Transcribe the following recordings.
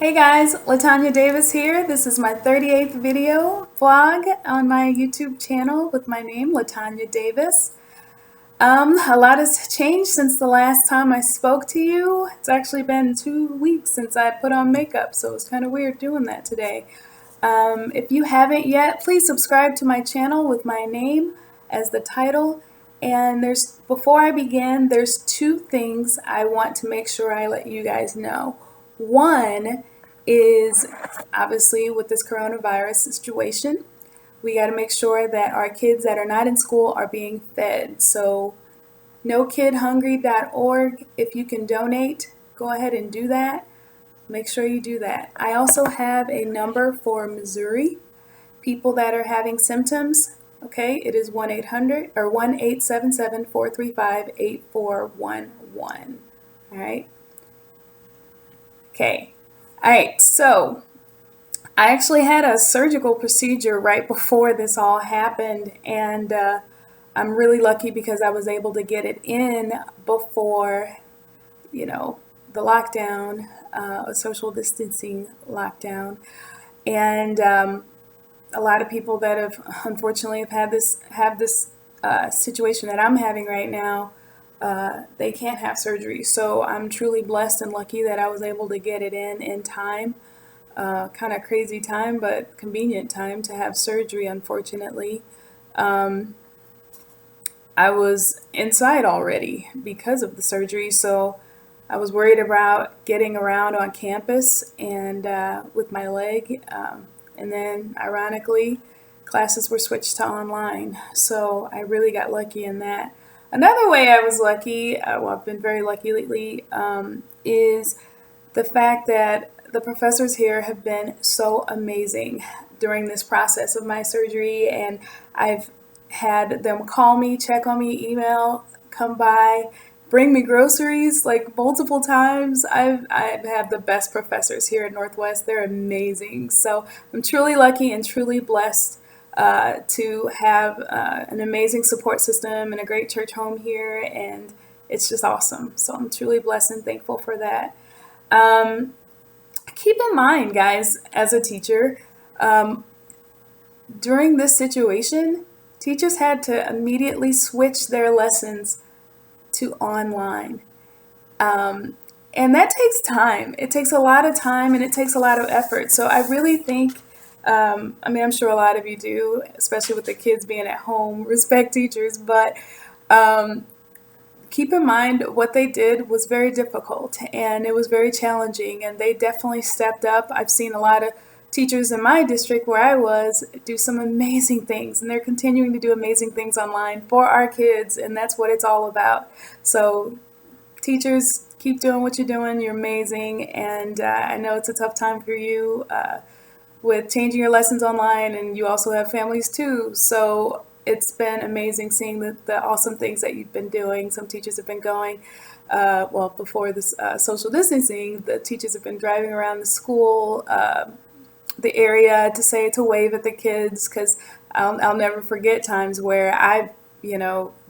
Hey guys, Latonya Davis here. This is my 38th video vlog on my YouTube channel with my name, Latonya Davis. A lot has changed since the last time I spoke to you. It's actually been 2 weeks since I put on makeup, so it's kind of weird doing that today. If you haven't yet, please subscribe to my channel with my name as the title. And before I begin, there's two things I want to make sure I let you guys know. One is obviously with this coronavirus situation, we got to make sure that our kids that are not in school are being fed. So nokidhungry.org, if you can donate, go ahead and do that. Make sure you do that. I also have a number for Missouri, people that are having symptoms. Okay, it is 1-800 or 1-877-435-8411. All right. Okay. All right. So I actually had a surgical procedure right before this all happened, and I'm really lucky because I was able to get it in before, the lockdown, a social distancing lockdown, and a lot of people that have unfortunately have this situation that I'm having right now. They can't have surgery, so I'm truly blessed and lucky that I was able to get it in time. Kind of crazy time, but convenient time to have surgery, unfortunately. I was inside already because of the surgery, so I was worried about getting around on campus and with my leg. And then, ironically, classes were switched to online, so I really got lucky in that. Another way I was lucky, well, I've been very lucky lately, is the fact that the professors here have been so amazing during this process of my surgery, and I've had them call me, check on me, email, come by, bring me groceries like multiple times. I've had the best professors here at Northwest. They're amazing. So I'm truly lucky and truly blessed to have an amazing support system and a great church home here, and it's just awesome. So I'm truly blessed and thankful for that. Keep in mind, guys, as a teacher, during this situation, teachers had to immediately switch their lessons to online. And that takes time. It takes a lot of time and it takes a lot of effort. So I really think, I'm sure a lot of you do, especially with the kids being at home, respect teachers, but keep in mind what they did was very difficult and it was very challenging, and they definitely stepped up. I've seen a lot of teachers in my district where I was do some amazing things, and they're continuing to do amazing things online for our kids, and that's what it's all about. So teachers, keep doing what you're doing. You're amazing, and I know it's a tough time for you with changing your lessons online, and you also have families too. So it's been amazing seeing the awesome things that you've been doing. Some teachers have been going, before this social distancing, the teachers have been driving around the school, the area to wave at the kids, because I'll never forget times where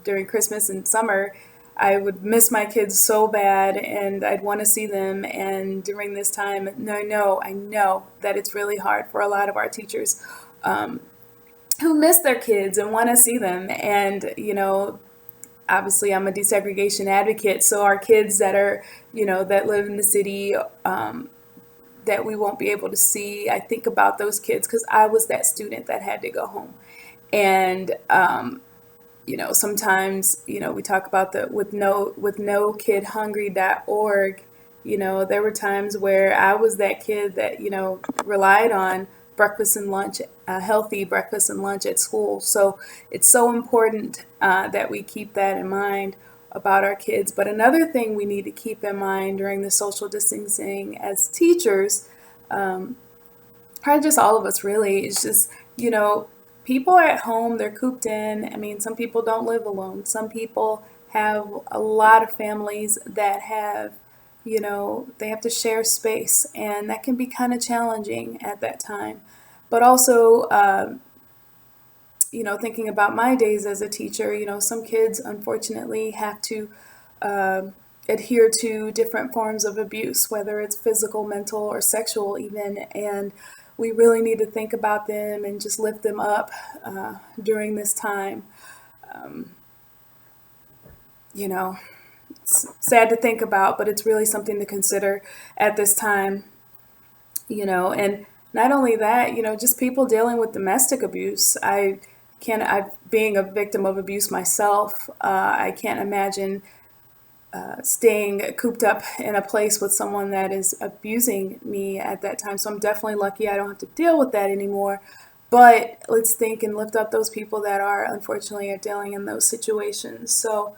during Christmas and summer, I would miss my kids so bad and I'd want to see them. And during this time, I know that it's really hard for a lot of our teachers who miss their kids and want to see them. And, obviously I'm a desegregation advocate. So our kids that are, that live in the city, that we won't be able to see, I think about those kids because I was that student that had to go home. And, sometimes, we talk about with nokidhungry.org, there were times where I was that kid that, relied on breakfast and lunch, healthy breakfast and lunch at school. So it's so important that we keep that in mind about our kids. But another thing we need to keep in mind during the social distancing as teachers, probably just all of us really, is just, people are at home, they're cooped in. I mean, some people don't live alone. Some people have a lot of families that have, they have to share space, and that can be kind of challenging at that time. But also, thinking about my days as a teacher, some kids unfortunately have to adhere to different forms of abuse, whether it's physical, mental, or sexual even, and we really need to think about them and just lift them up during this time. Um, you know, it's sad to think about, but it's really something to consider at this time, and not only that, just people dealing with domestic abuse. Being a victim of abuse myself, I can't imagine staying cooped up in a place with someone that is abusing me at that time. So I'm definitely lucky I don't have to deal with that anymore. But let's think and lift up those people that are unfortunately are dealing in those situations. So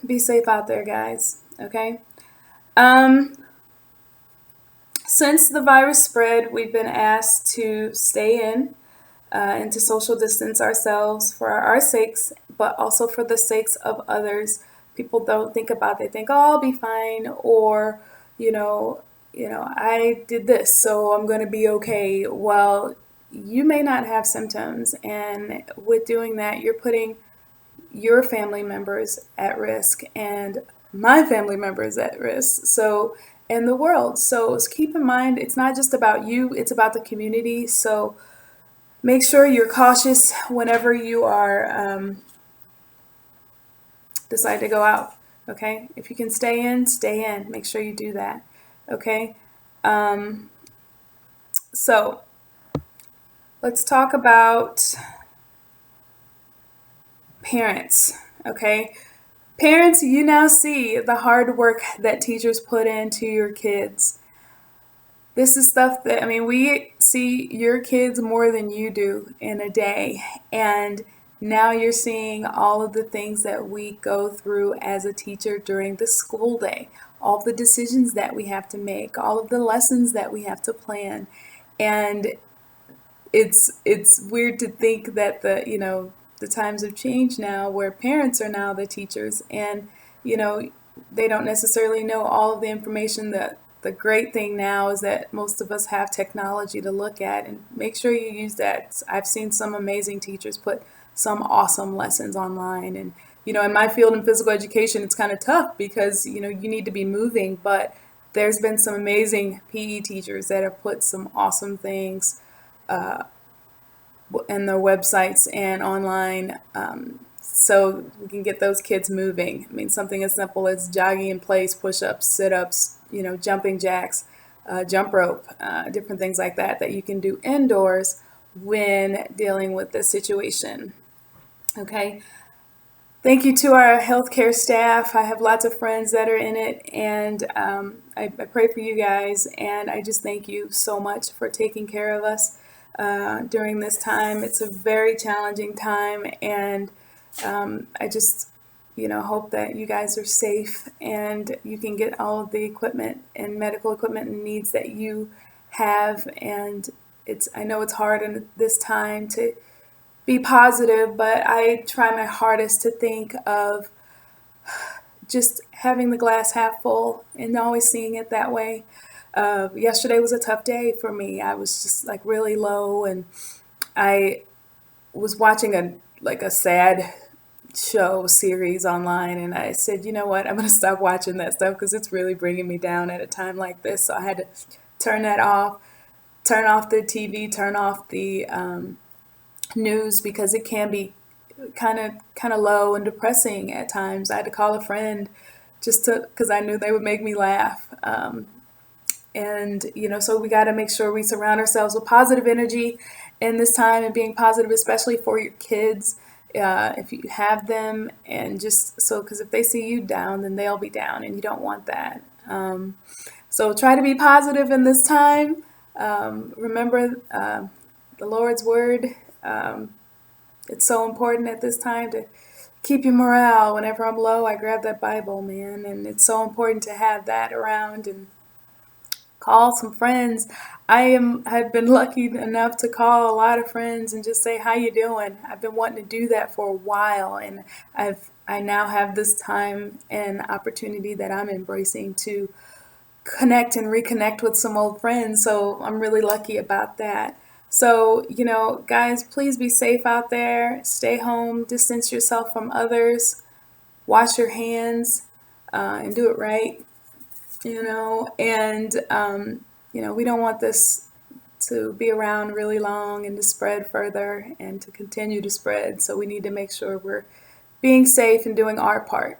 be safe out there, guys. Okay. Um, since the virus spread, we've been asked to stay in and to social distance ourselves for our sakes, but also for the sakes of others. People don't think about it. They think, "Oh, I'll be fine," or you know, I did this, so I'm going to be okay. Well, you may not have symptoms, and with doing that, you're putting your family members at risk and my family members at risk. So, and the world. So keep in mind, it's not just about you, it's about the community. So make sure you're cautious whenever you are decide to go out. Okay, if you can stay in, stay in. Make sure you do that. Okay, um, so let's talk about parents. Okay, parents, you now see the hard work that teachers put into your kids. This is stuff that, I mean, we see your kids more than you do in a day. And now you're seeing all of the things that we go through as a teacher during the school day, all the decisions that we have to make, all of the lessons that we have to plan. And it's weird to think that the times have changed now where parents are now the teachers, and you know they don't necessarily know all of the information. That the great thing now is that most of us have technology to look at, and make sure you use that. I've seen some amazing teachers put some awesome lessons online, and in my field in physical education it's kind of tough because you need to be moving, but there's been some amazing PE teachers that have put some awesome things in their websites and online, so we can get those kids moving. I mean, something as simple as jogging in place, push-ups, sit-ups, jumping jacks, jump rope, different things like that that you can do indoors when dealing with this situation. Okay. Thank you to our healthcare staff. I have lots of friends that are in it, and I pray for you guys. And I just thank you so much for taking care of us during this time. It's a very challenging time, and I just, hope that you guys are safe and you can get all of the equipment and medical equipment and needs that you have. And I know it's hard in this time to be positive, but I try my hardest to think of just having the glass half full and always seeing it that way. Yesterday was a tough day for me. I was just like really low, and I was watching a sad show series online, and I said, you know what, I'm going to stop watching that stuff because it's really bringing me down at a time like this. So I had to turn that off, turn off the TV, turn off the news, because it can be kind of low and depressing at times. I had to call a friend just to because I knew they would make me laugh. And so we got to make sure we surround ourselves with positive energy in this time, and being positive, especially for your kids, if you have them, and just so, because if they see you down, then they'll be down, and you don't want that. So try to be positive in this time. Remember the Lord's word. It's so important at this time to keep your morale. Whenever I'm low, I grab that Bible, man, and it's so important to have that around. And call some friends. I've been lucky enough to call a lot of friends and just say, how you doing? I've been wanting to do that for a while, and I now have this time and opportunity that I'm embracing to connect and reconnect with some old friends. So I'm really lucky about that. So, guys, please be safe out there. Stay home, distance yourself from others, wash your hands. and do it right, and we don't want this to be around really long and to spread further and to continue to spread. So we need to make sure we're being safe and doing our part.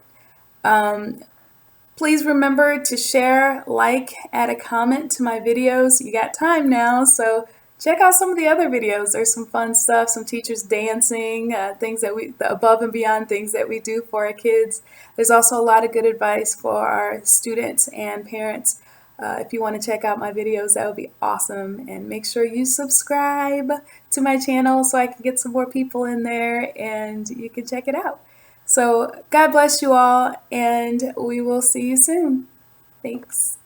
Please remember to share, like, add a comment to my videos. You got time now, so check out some of the other videos. There's some fun stuff, some teachers dancing, things that the above and beyond things that we do for our kids. There's also a lot of good advice for our students and parents. If you want to check out my videos, that would be awesome. And make sure you subscribe to my channel so I can get some more people in there and you can check it out. So God bless you all, and we will see you soon. Thanks.